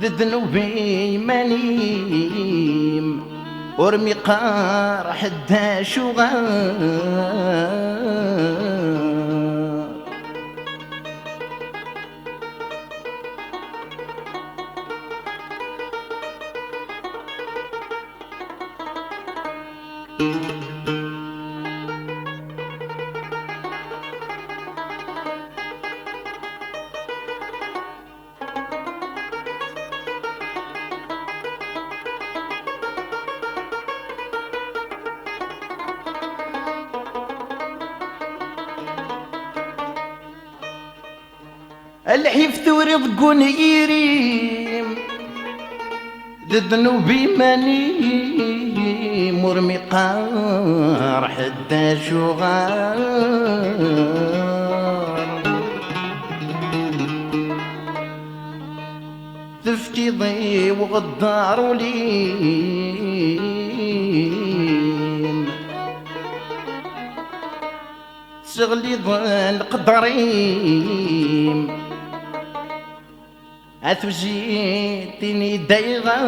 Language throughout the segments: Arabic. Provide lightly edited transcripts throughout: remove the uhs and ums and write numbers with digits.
لذنوبي منيم ورمي قار حدا شغال الحفت ورزق يريم ذنوبي منيم ورمي قار حدا شغال تفتي ضي وغدار وليم تغلي ظل قدريم أثوجيتني دايغا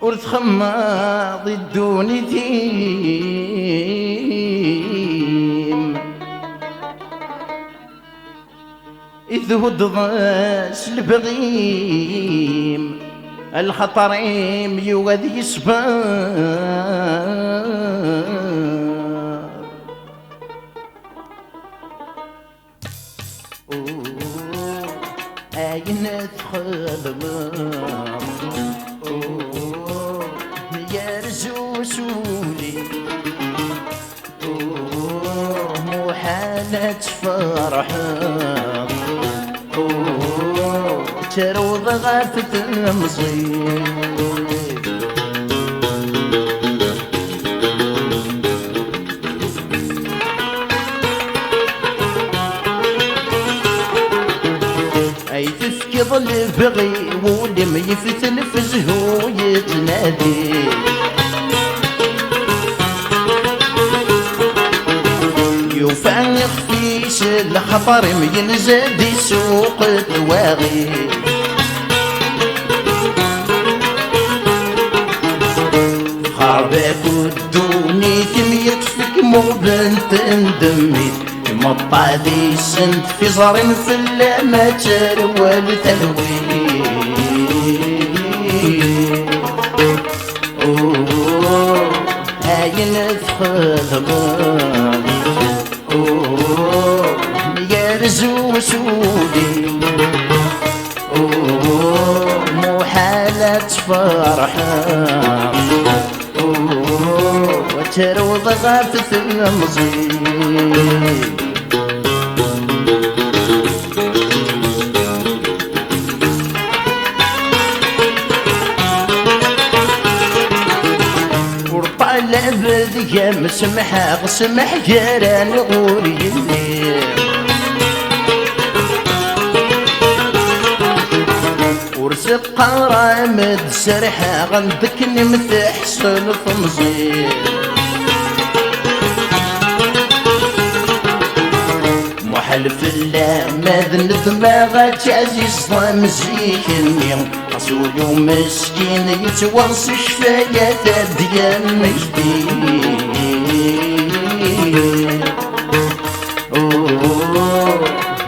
ورث خماض الدوني ثيم إذ هدضاش البغيم الخطريم يوذي يسبار أين أدخل رسولي محالة فرحة تروض غافة المصير أي تفكض البغي ولم يفتن فزهو يتنادي يفانق فيش الخطر ينزل دي سوق الواغي خربك ودوني ثميت فيك مو بنت اندميت مطع دي سنت في زر في اللامتر والتلوين هاي ندخل يا رزو سودي مو حالة فرحة وتروض غافة المصير العبد يا مسمحة غسمح جيران غوري الليل ورزق قرامد سرحة غندك نمتحسن في مصير محلف الله ماذن دماغك عزيز مزيك اليوم رسول مسكين يتوصي شفايات ديال مجدين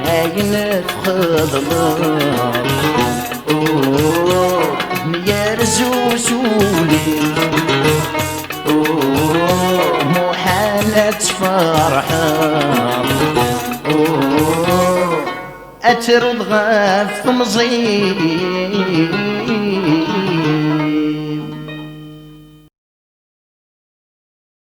هاي ندخل يا رسولي مو حالة فرحة أترض غاف مزيد